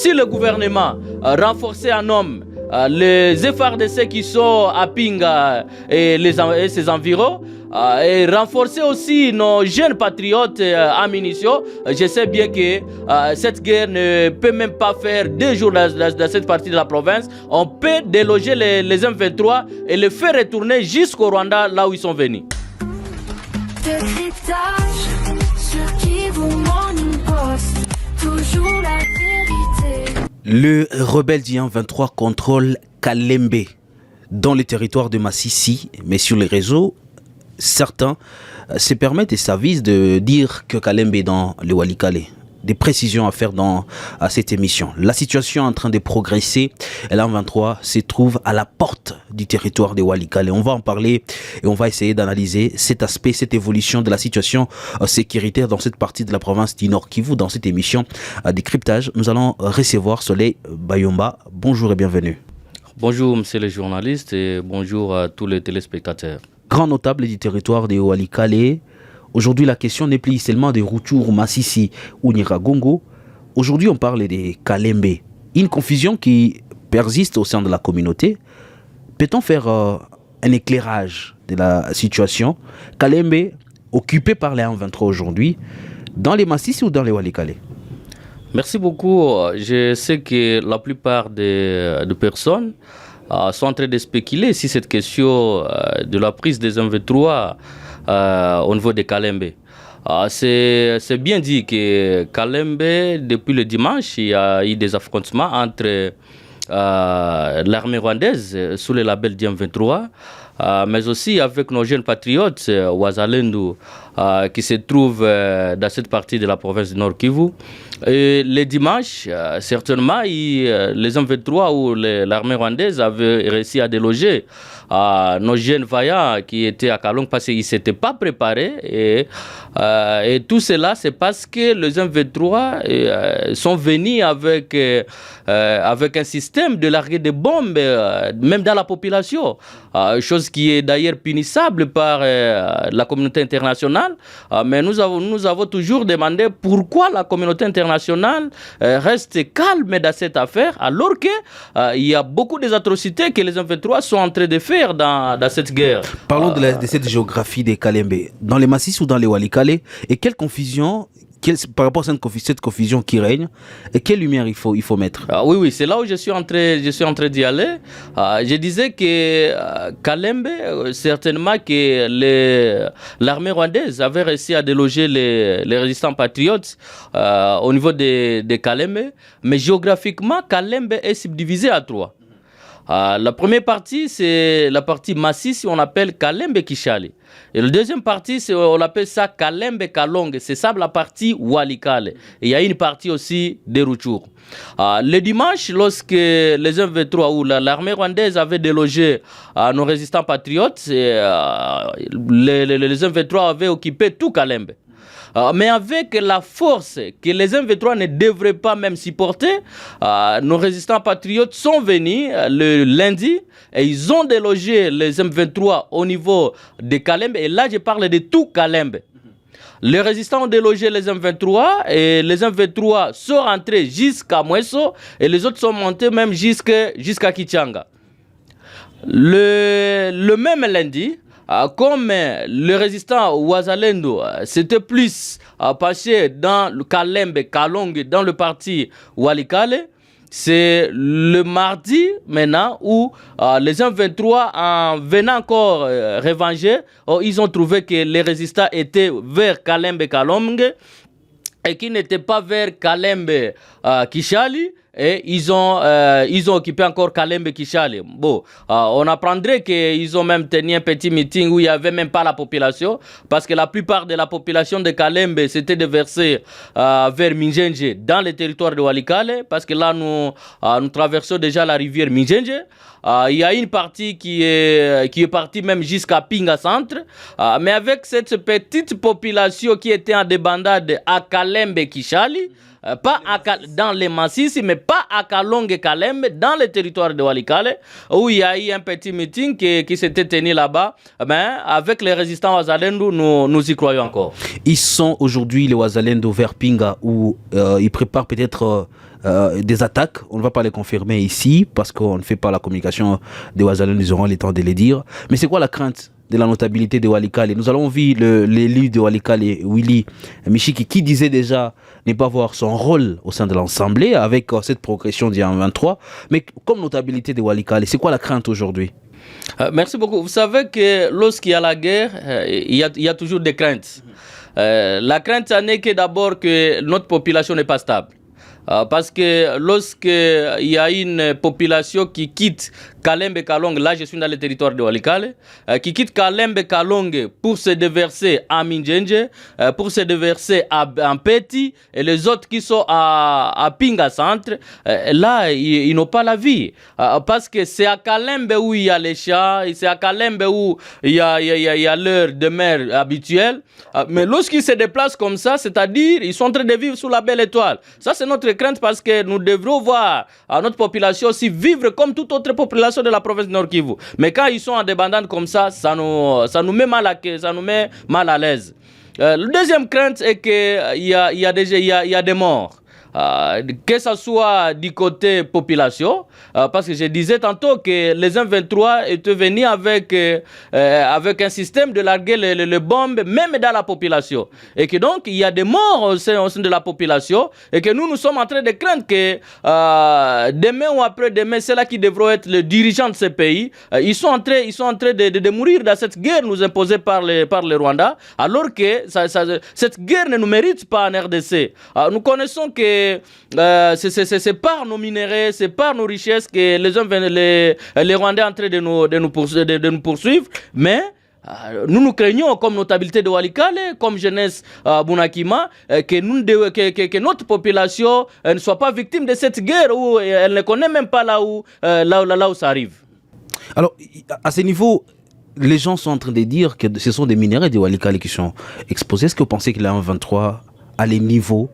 si le gouvernement renforçait en hommes les FARDC qui sont à Pinga et ses environs, et renforcer aussi nos jeunes patriotes en munitions. Je sais bien que cette guerre ne peut même pas faire 2 jours dans cette partie de la province. On peut déloger les M23 et les faire retourner jusqu'au Rwanda, là où ils sont venus. Le rebelle d'Ian 23 contrôle Kalembe dans le territoire de Massissi, mais sur les réseaux, certains se permettent et s'avisent de dire que Kalembe est dans le Walikale. Des précisions à faire à cette émission. La situation est en train de progresser et l'M23 se trouve à la porte du territoire de Walikale. On va en parler et on va essayer d'analyser cet aspect, cette évolution de la situation sécuritaire dans cette partie de la province du Nord Kivu. Dans cette émission Décryptage, nous allons recevoir Soleil Bayomba. Bonjour et bienvenue. Bonjour monsieur le journaliste et bonjour à tous les téléspectateurs. Grand notable du territoire de Walikale. Aujourd'hui, la question n'est plus seulement de Rutshuru, Massissi ou Nyiragongo. Aujourd'hui, on parle de Kalembe. Une confusion qui persiste au sein de la communauté. Peut-on faire un éclairage de la situation? Kalembe, occupé par les M23 aujourd'hui, dans les Massissi ou dans les Walikale? Merci beaucoup. Je sais que la plupart des personnes sont en train de spéculer si cette question de la prise des M23 au niveau de Kalembe. C'est bien dit que Kalembe, depuis le dimanche, il y a eu des affrontements entre l'armée rwandaise sous le label d'M23, mais aussi avec nos jeunes patriotes, Wazalendo, qui se trouvent dans cette partie de la province du Nord Kivu. Et le dimanche, certainement, les M23 ou l'armée rwandaise avaient réussi à déloger nos jeunes vaillants qui étaient à Kalong parce qu'ils ne s'étaient pas préparés. Et tout cela, c'est parce que les M23 sont venus avec un système de larguer des bombes, même dans la population. Chose qui est d'ailleurs punissable par la communauté internationale. Mais nous avons toujours demandé pourquoi la communauté internationale reste calme dans cette affaire, alors qu'il y a beaucoup d'atrocités que les M23 sont en train de faire dans cette guerre. Parlons de cette géographie des Kalembe. Dans les Massissi ou dans les Walikale, et quelle confusion par rapport à cette confusion qui règne, et quelle lumière il faut mettre? Oui, c'est là où je suis en train d'y aller. Je disais que Kalembe, certainement que l'armée rwandaise avait réussi à déloger les résistants patriotes au niveau de Kalembe, mais géographiquement, Kalembe est subdivisé à 3. La première partie, c'est la partie Massissi, on appelle Kalembe Kishali. Et la deuxième partie, on appelle ça Kalembe Kalonge. C'est ça la partie Walikale. Et il y a une partie aussi de Rutshuru. Le dimanche, lorsque les M23 ou l'armée rwandaise avait délogé nos résistants patriotes, les M23 avaient occupé tout Kalembe. Mais avec la force que les M23 ne devraient pas même supporter, nos résistants patriotes sont venus le lundi et ils ont délogé les M23 au niveau de Kalembe. Et là, je parle de tout Kalembe. Les résistants ont délogé les M23 et les M23 sont rentrés jusqu'à Mweso et les autres sont montés même jusqu'à Kichanga. Le même lundi, comme le résistant Wazalendo c'était plus passé dans le Kalembe, Kalonge, dans le parti Walikale, c'est le mardi maintenant où les M23, en venant encore revenger, ils ont trouvé que les résistants étaient vers Kalembe, Kalonge et qui n'étaient pas vers Kalembe, Kishali. Et ils ont occupé encore Kalembe Kishali. Bon, on apprendrait qu'ils ont même tenu un petit meeting où il n'y avait même pas la population, parce que la plupart de la population de Kalembe s'était déversée vers Minjenje, dans le territoire de Walikale, parce que là nous traversons déjà la rivière Minjenje. Il y a une partie qui est partie même jusqu'à Pinga Centre, mais avec cette petite population qui était en débandade à Kalembe Kishali, pas dans les Massissi, mais pas à Kalonge Kalembe, dans le territoire de Walikale, où il y a eu un petit meeting qui s'était tenu là-bas. Ben, avec les résistants Wazalendo, nous y croyons encore. Ils sont aujourd'hui, les Wazalendo, vers Pinga, où ils préparent peut-être des attaques. On ne va pas les confirmer ici parce qu'on ne fait pas la communication des Ouazalais, nous aurons le temps de les dire. Mais c'est quoi la crainte de la notabilité de Walikale? Nous allons voir l'élu de Walikale, Willy Michiki, qui disait déjà ne pas voir son rôle au sein de l'Assemblée avec cette progression d'il y a 23. Mais comme notabilité de Walikale, c'est quoi la crainte aujourd'hui? Merci beaucoup. Vous savez que lorsqu'il y a la guerre, il y a toujours des craintes. La crainte, ça n'est que d'abord que notre population n'est pas stable. Parce que lorsqu'il y a une population qui quitte Kalembe Kalonge, là je suis dans le territoire de Walikale, qui quitte Kalembe Kalonge pour se déverser à Minjenje, pour se déverser à Mpeti, et les autres qui sont à Pinga Centre, là ils n'ont pas la vie. Parce que c'est à Kalembe où il y a les champs, c'est à Kalembe où il y a leur demeure habituelle. Mais lorsqu'ils se déplacent comme ça, c'est-à-dire ils sont en train de vivre sous la belle étoile. Ça c'est notre crainte parce que nous devrons voir notre population aussi vivre comme toute autre population de la province de Nord Kivu. Mais quand ils sont en débandade comme ça, ça nous met mal à l'aise. La deuxième crainte est qu'il y a des morts. Que ce soit du côté population, parce que je disais tantôt que les M23 étaient venus avec un système de larguer les bombes, même dans la population. Et que donc, il y a des morts au sein de la population, et que nous sommes en train de craindre que demain ou après-demain, c'est là qui devront être les dirigeants de ces pays. Ils sont en train de mourir dans cette guerre nous imposée par le Rwanda, alors que cette guerre ne nous mérite pas en RDC. Nous connaissons que c'est par nos minéraux, c'est par nos richesses que les Rwandais sont en train de nous poursuivre, mais nous craignons comme notabilité de Walikale, comme jeunesse Bunakima, que notre population ne soit pas victime de cette guerre où elle ne connaît même pas là où ça arrive. Alors, à ce niveau, les gens sont en train de dire que ce sont des minéraux de Walikale qui sont exposés. Est-ce que vous pensez que la M23 a les niveaux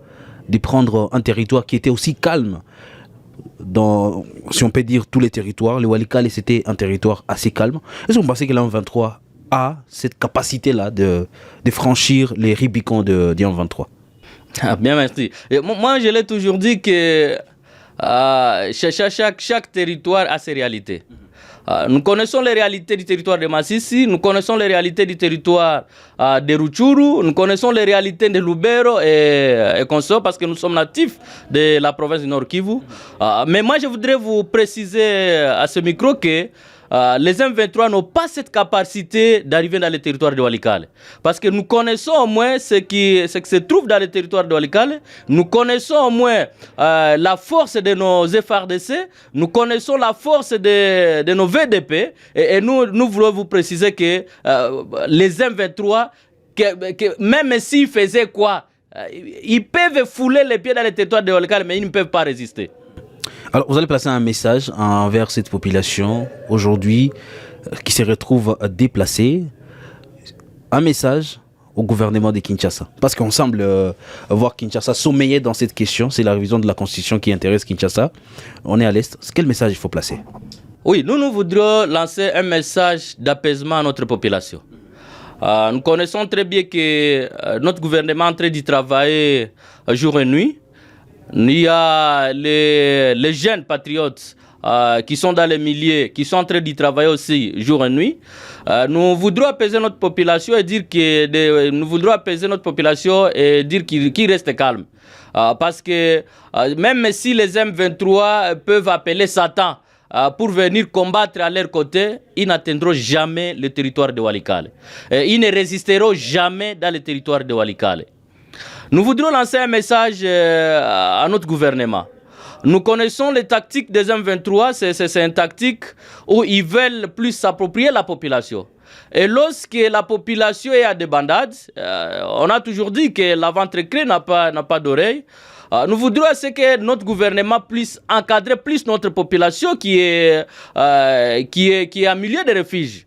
de prendre un territoire qui était aussi calme dans, si on peut dire, tous les territoires? Le Walikale, c'était un territoire assez calme. Est-ce que vous pensez que la M23 a cette capacité-là de franchir les Rubicons de M23? Bien, merci. Et moi, je l'ai toujours dit que chaque territoire a ses réalités. Nous connaissons les réalités du territoire de Massissi, nous connaissons les réalités du territoire de Rutshuru, nous connaissons les réalités de Lubero et consorts parce que nous sommes natifs de la province du Nord Kivu. Mais moi, je voudrais vous préciser à ce micro que les M23 n'ont pas cette capacité d'arriver dans le territoire de Walikale. Parce que nous connaissons au moins ce qui se trouve dans le territoire de Walikale. Nous connaissons au moins la force de nos FARDC. Nous connaissons la force de nos VDP. Et nous voulons vous préciser que les M23, même s'ils faisaient quoi, ils peuvent fouler les pieds dans le territoire de Walikale, mais ils ne peuvent pas résister. Alors, vous allez placer un message envers cette population aujourd'hui qui se retrouve déplacée. Un message au gouvernement de Kinshasa. Parce qu'on semble voir Kinshasa sommeiller dans cette question. C'est la révision de la Constitution qui intéresse Kinshasa. On est à l'Est. Quel message il faut placer? Oui, nous voudrions lancer un message d'apaisement à notre population. Nous connaissons très bien que notre gouvernement est en train d'y travailler jour et nuit. Il y a les jeunes patriotes qui sont dans les milieux, qui sont en train d'y travailler aussi jour et nuit. Nous voudrons apaiser notre population et dire qu'il reste calme. Parce que même si les M23 peuvent appeler Satan pour venir combattre à leur côté, ils n'atteindront jamais le territoire de Walikale. Ils ne résisteront jamais dans le territoire de Walikale. Nous voudrions lancer un message à notre gouvernement. Nous connaissons les tactiques des M23, c'est une tactique où ils veulent plus s'approprier la population. Et lorsque la population est à des bandades, on a toujours dit que la ventre crée n'a pas d'oreille. Nous voudrions que notre gouvernement puisse encadrer plus notre population qui est en milieu de refuge.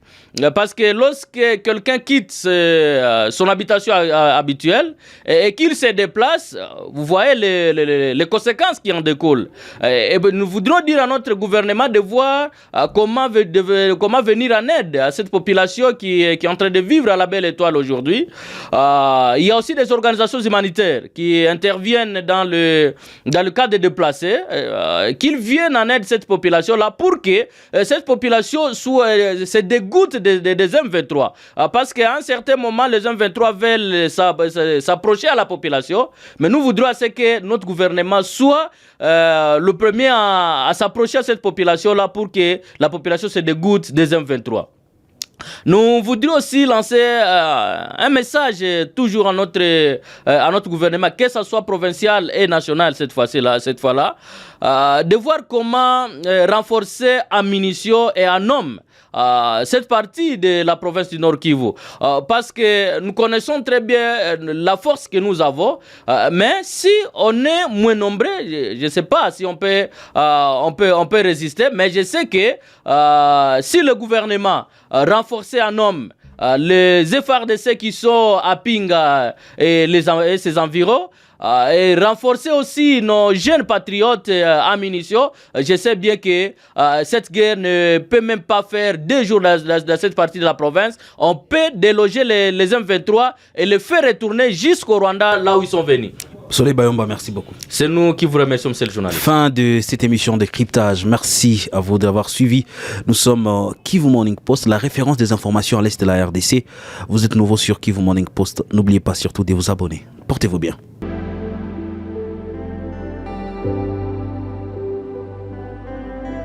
Parce que lorsque quelqu'un quitte son habitation habituelle et qu'il se déplace, vous voyez les conséquences qui en découlent. Et nous voudrons dire à notre gouvernement de voir comment venir en aide à cette population qui est en train de vivre à la Belle Étoile aujourd'hui. Il y a aussi des organisations humanitaires qui interviennent dans le cadre des déplacés, qu'ils viennent en aide à cette population-là pour que cette population se dégoûte des M23. Parce qu'à un certain moment, les M23 veulent s'approcher à la population, mais nous voudrons que notre gouvernement soit le premier à s'approcher à cette population-là pour que la population se dégoûte des M23. Nous voudrions aussi lancer un message toujours à notre gouvernement, que ce soit provincial et national cette fois-là, de voir comment renforcer en munitions et en hommes cette partie de la province du Nord Kivu. Parce que nous connaissons très bien la force que nous avons, mais si on est moins nombreux, je ne sais pas si on peut résister, mais je sais que si le gouvernement renforçait en hommes les FARDC qui sont à Pinga et ses environs, et renforcer aussi nos jeunes patriotes en munitions. Je sais bien que cette guerre ne peut même pas faire 2 jours dans cette partie de la province. On peut déloger les M23 et les faire retourner jusqu'au Rwanda, là où ils sont venus. Soleil Bayomba, merci beaucoup. C'est nous qui vous remercions, monsieur le journaliste. Fin de cette émission de cryptage. Merci à vous d'avoir suivi. Nous sommes Kivu Morning Post, la référence des informations à l'est de la RDC. Vous êtes nouveau sur Kivu Morning Post. N'oubliez pas surtout de vous abonner. Portez-vous bien.